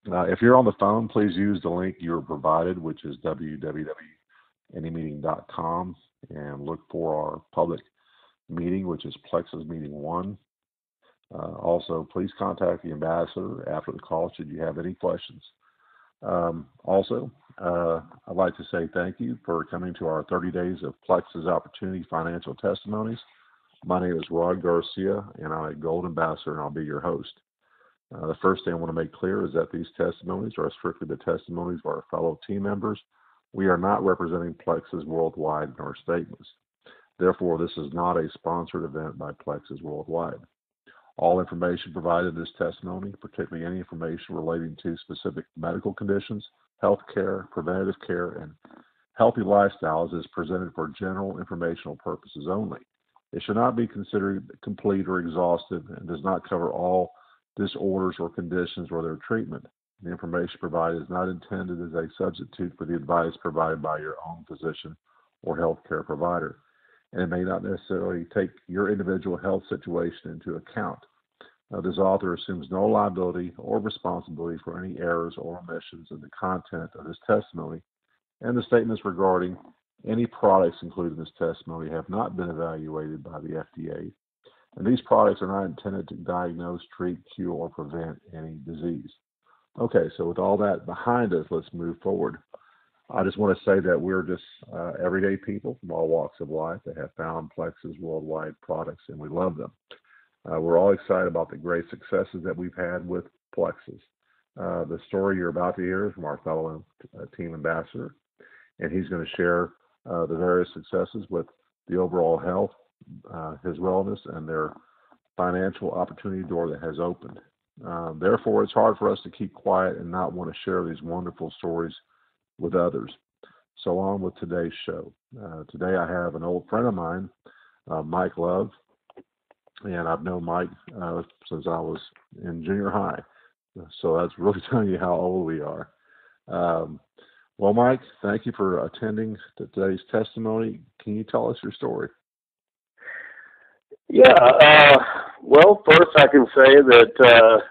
If you're on the phone, please use the link you were provided, which is www.anymeeting.com, and look for our public meeting, which is Plexus Meeting 1. Also, please contact the ambassador after the call should you have any questions. I'd like to say thank you for coming to our 30 Days of Plexus Opportunity Financial Testimonies. My name is Rod Garcia, and I'm a Gold Ambassador, and I'll be your host. The first thing I want to make clear is that these testimonies are strictly the testimonies of our fellow team members. We are not representing Plexus Worldwide in our statements. Therefore, this is not a sponsored event by Plexus Worldwide. All information provided in this testimony, particularly any information relating to specific medical conditions, health care, preventative care, and healthy lifestyles, is presented for general informational purposes only. It should not be considered complete or exhaustive and does not cover all disorders or conditions or their treatment. The information provided is not intended as a substitute for the advice provided by your own physician or healthcare provider, and it may not necessarily take your individual health situation into account. This author assumes no liability or responsibility for any errors or omissions in the content of this testimony, and the statements regarding any products included in this testimony have not been evaluated by the FDA, and these products are not intended to diagnose, treat, cure, or prevent any disease. Okay, so with all that behind us, let's move forward. I just want to say that we're just everyday people from all walks of life that have found Plexus Worldwide products, and we love them. We're all excited about the great successes that we've had with Plexus. The story you're about to hear is from our fellow team ambassador, and he's going to share the various successes with the overall health, his wellness, and their financial opportunity door that has opened. Therefore, it's hard for us to keep quiet and not want to share these wonderful stories with others. So on with today's show. Today I have an old friend of mine, Mike Love, and I've known Mike since I was in junior high. So that's really telling you how old we are. Well, Mike, thank you for attending today's testimony. Can you tell us your story? Yeah, well, first I can say that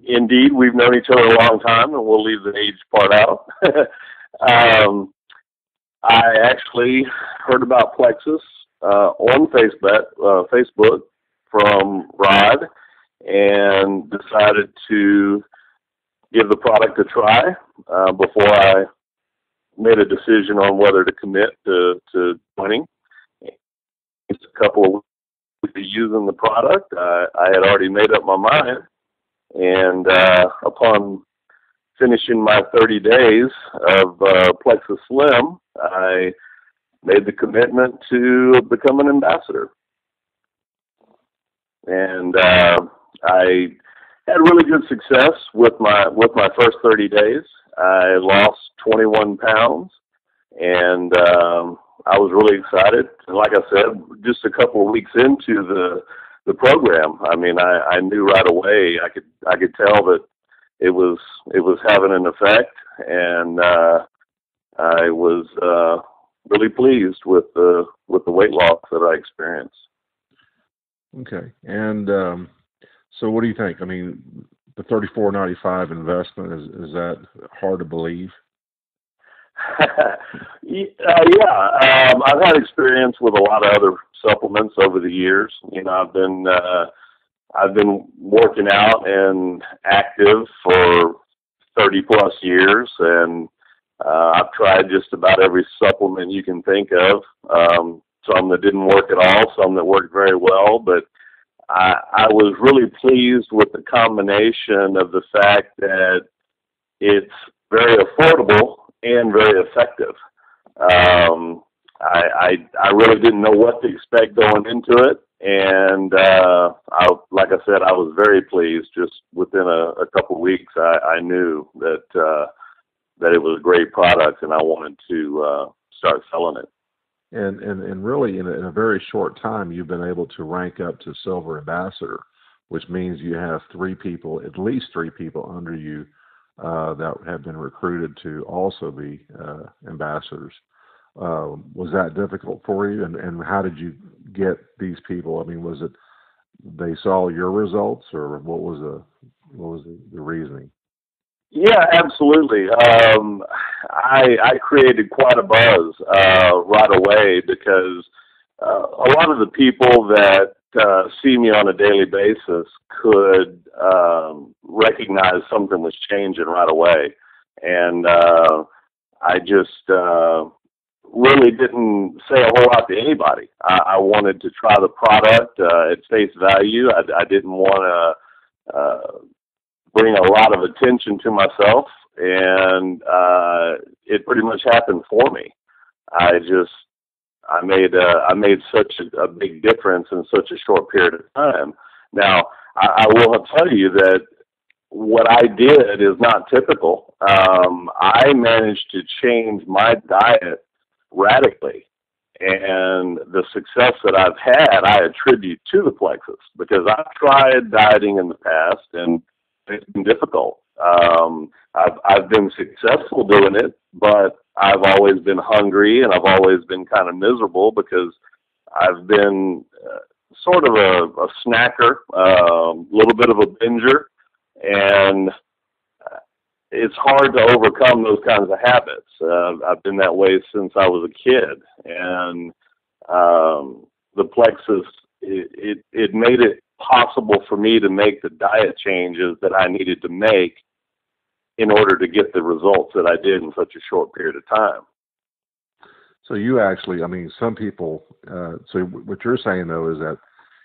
indeed we've known each other a long time, and we'll leave the age part out. I actually heard about Plexus on Facebook from Rod, and decided to give the product a try before I made a decision on whether to commit to joining. It's a couple of weeks using the product. I had already made up my mind, and upon finishing my 30 days of Plexus Slim, I made the commitment to become an ambassador. And I had really good success with my first 30 days. I lost 21 pounds, and I was really excited. And like I said, just a couple of weeks into the program, I mean, I knew right away. I could tell that it was having an effect, and I was really pleased with the weight loss that I experienced. Okay, and so what do you think? I mean, the $34.95 investment, is that hard to believe? Yeah, I've had experience with a lot of other supplements over the years. You know, I've been working out and active for 30 plus years, and I've tried just about every supplement you can think of. Some that didn't work at all, some that worked very well, but I was really pleased with the combination of the fact that it's very affordable and very effective. I really didn't know what to expect going into it, and like I said, I was very pleased. Just within a couple of weeks, I knew that it was a great product, and I wanted to start selling it. And really, in a very short time, you've been able to rank up to Silver Ambassador, which means you have at least three people under you that have been recruited to also be ambassadors. Was that difficult for you? And how did you get these people? I mean, was it they saw your results, or what was the reasoning? Yeah, absolutely. I created quite a buzz right away because a lot of the people that see me on a daily basis could recognize something was changing right away, and I just really didn't say a whole lot to anybody. I wanted to try the product at face value. I didn't want to bring a lot of attention to myself, and it pretty much happened for me. I made such a big difference in such a short period of time. Now, I will tell you that what I did is not typical. I managed to change my diet radically. And the success that I've had, I attribute to the Plexus because I've tried dieting in the past and it's been difficult. I've been successful doing it, but I've always been hungry and I've always been kind of miserable because I've been sort of a snacker, a little bit of a binger, and it's hard to overcome those kinds of habits. I've been that way since I was a kid, and the Plexus, it made it possible for me to make the diet changes that I needed to make in order to get the results that I did in such a short period of time. So you actually, I mean, some people, so what you're saying though is that,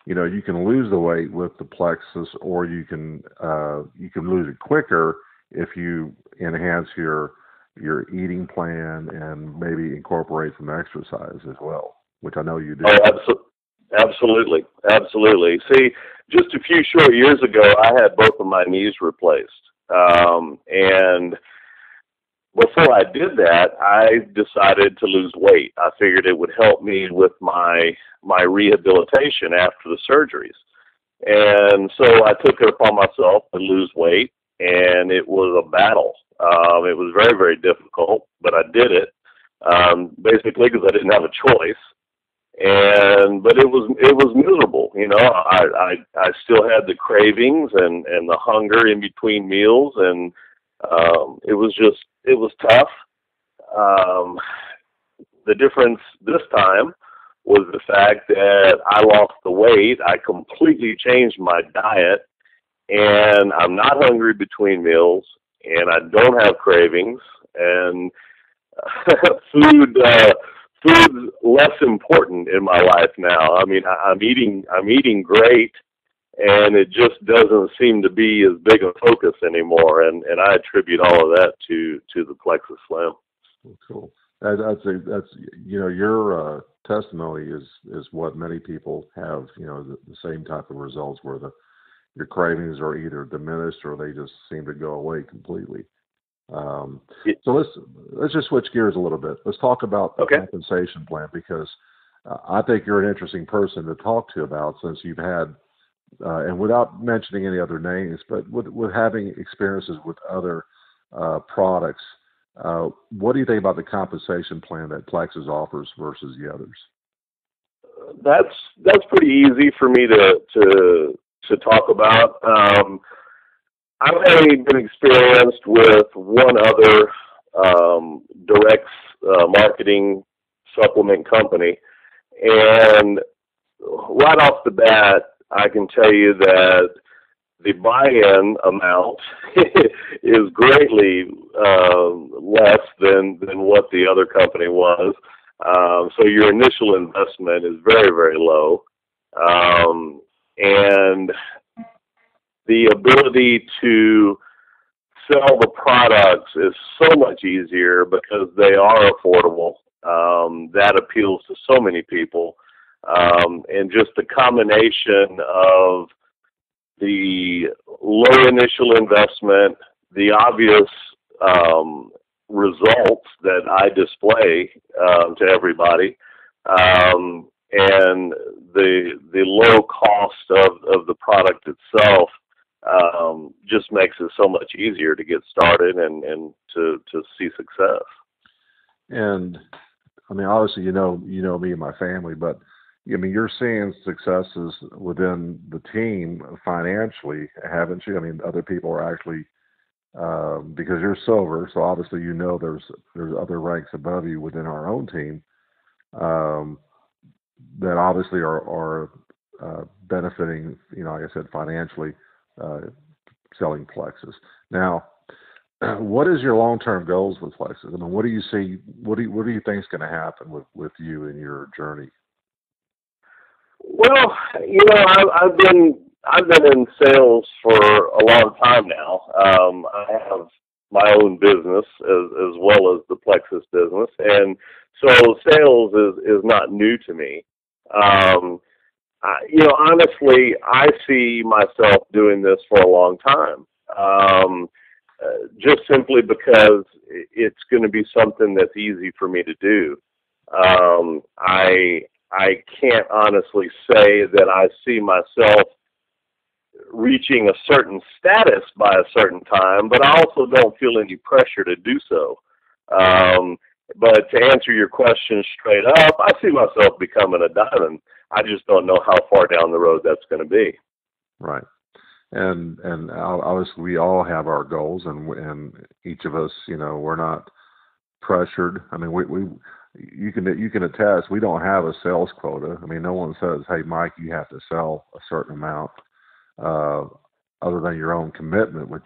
you know, you can lose the weight with the Plexus, or you can lose it quicker if you enhance your eating plan and maybe incorporate some exercise as well, which I know you do. Oh, absolutely, absolutely. See, just a few short years ago, I had both of my knees replaced, and before I did that, I decided to lose weight. I figured it would help me with my rehabilitation after the surgeries. And so I took it upon myself to lose weight, and it was a battle. It was very, very difficult, but I did it, basically because I didn't have a choice. But it was miserable. You know, I still had the cravings and the hunger in between meals, and it was tough. The difference this time was the fact that I lost the weight. I completely changed my diet, and I'm not hungry between meals, and I don't have cravings, and food's less important in my life now. I mean, I'm eating great, and it just doesn't seem to be as big a focus anymore. And I attribute all of that to the Plexus Slim. Cool. That's you know, your testimony is what many people have. You know, the same type of results where your cravings are either diminished or they just seem to go away completely. So let's just switch gears a little bit. Let's talk about the compensation plan, because I think you're an interesting person to talk to about, since you've had, and without mentioning any other names, but with having experiences with other products, what do you think about the compensation plan that Plexus offers versus the others? That's pretty easy for me to talk about. I've only been experienced with one other direct marketing supplement company, and right off the bat, I can tell you that the buy-in amount is greatly less than what the other company was. So your initial investment is very, very low, and the ability to sell the products is so much easier because they are affordable. That appeals to so many people. And just the combination of the low initial investment, the obvious results that I display to everybody, and the low cost of the product itself, just makes it so much easier to get started and to see success. And I mean, obviously, you know me and my family, but I mean, you're seeing successes within the team financially, haven't you? I mean, other people are actually because you're silver, so obviously there's other ranks above you within our own team um, that obviously are benefiting, like I said, financially, uh, selling Plexus. Now, what is your long-term goals with Plexus? I mean, what do you see? What do you think is going to happen with you in your journey? Well, I've been in sales for a long time now. I have my own business as well as the Plexus business, and so sales is not new to me. Um, Honestly, I see myself doing this for a long time. Just simply because it's going to be something that's easy for me to do. I can't honestly say that I see myself reaching a certain status by a certain time, but I also don't feel any pressure to do so. But to answer your question straight up, I see myself becoming a diamond. I just don't know how far down the road that's going to be. Right. And obviously we all have our goals, and each of us, we're not pressured. I mean, we you can attest we don't have a sales quota. I mean, no one says, "Hey, Mike, you have to sell a certain amount," uh, other than your own commitment, which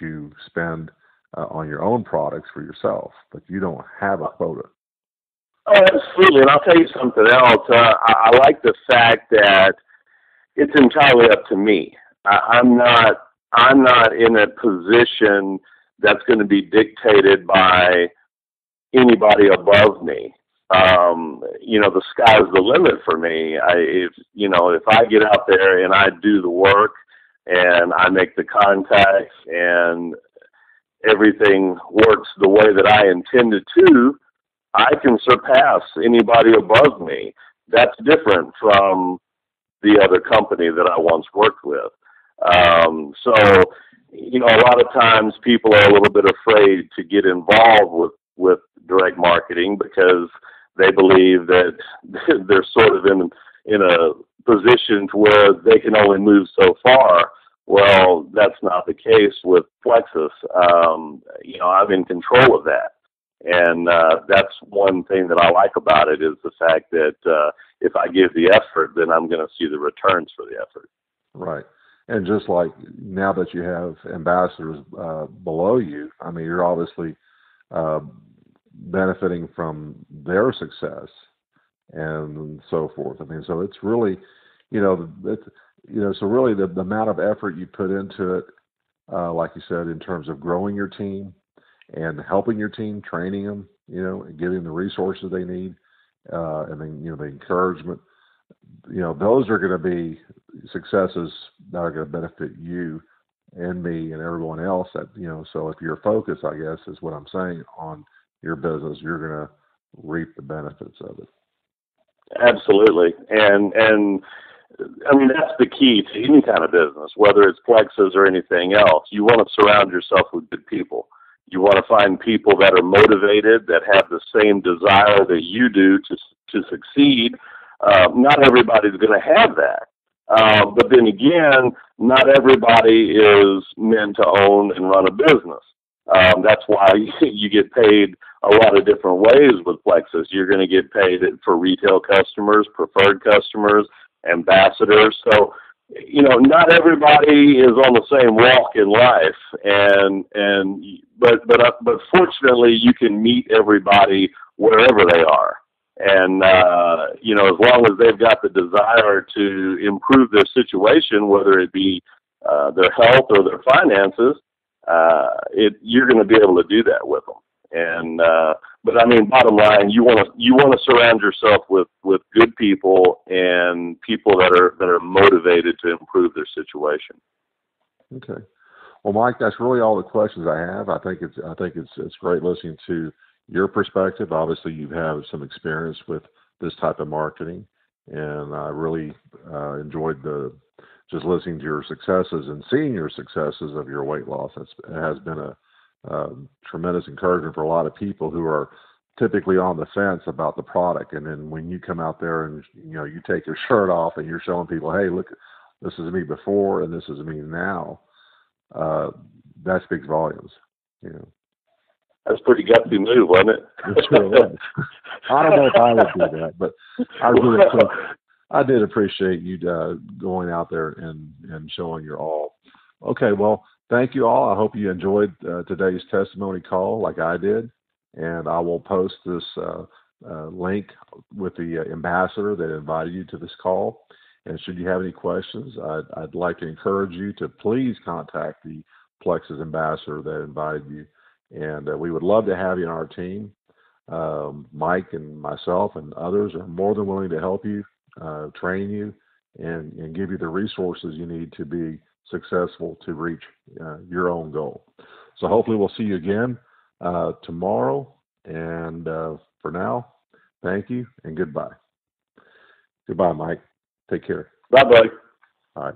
you spend on your own products for yourself. But you don't have a quota. Oh, absolutely. And I'll tell you something else. I like the fact that it's entirely up to me. I'm not in a position that's going to be dictated by anybody above me. The sky's the limit for me. If I get out there and I do the work and I make the contacts and everything works the way that I intended to, I can surpass anybody above me. That's different from the other company that I once worked with. A lot of times people are a little bit afraid to get involved with direct marketing because they believe that they're sort of in a position to where they can only move so far. Well, that's not the case with Plexus. I'm in control of that. And that's one thing that I like about it is the fact that if I give the effort, then I'm going to see the returns for the effort. Right. And just like now that you have ambassadors below you, I mean, you're obviously uh, benefiting from their success and so forth. I mean, so it's really, so really the amount of effort you put into it, like you said, in terms of growing your team and helping your team, training them, and giving them the resources they need, and then, the encouragement, those are going to be successes that are going to benefit you and me and everyone else so if you're focused, I guess is what I'm saying, on your business, you're going to reap the benefits of it. Absolutely. And I mean, that's the key to any kind of business, whether it's Plexus or anything else. You want to surround yourself with good people. You want to find people that are motivated, that have the same desire that you do to succeed. Not everybody's going to have that. But then again, not everybody is meant to own and run a business. That's why you get paid a lot of different ways with Plexus. You're going to get paid for retail customers, preferred customers, ambassadors. So, not everybody is on the same walk in life, but fortunately, you can meet everybody wherever they are. And, as long as they've got the desire to improve their situation, whether it be their health or their finances, you're going to be able to do that with them. And, but I mean, bottom line, you want to surround yourself with good people and people that are motivated to improve their situation. Okay. Well, Mike, that's really all the questions I have. I think it's great listening to your perspective. Obviously, you have some experience with this type of marketing, and I really enjoyed just listening to your successes and seeing your successes of your weight loss. It has been a tremendous encouragement for a lot of people who are typically on the fence about the product. And then when you come out there and you take your shirt off and you're showing people, hey, look, this is me before and this is me now. that speaks volumes. You know, That's a pretty gutsy move, wasn't it? it sure was. I don't know if I would do that, but I did appreciate you going out there and showing your all. Okay, well, thank you all. I hope you enjoyed today's testimony call like I did, and I will post this link with the ambassador that invited you to this call. And should you have any questions, I'd like to encourage you to please contact the Plexus ambassador that invited you. And we would love to have you on our team. Mike and myself and others are more than willing to help you, train you, and give you the resources you need to be successful to reach your own goal. So hopefully we'll see you again tomorrow. And for now, thank you and goodbye. Goodbye, Mike. Take care. Bye, buddy. All right.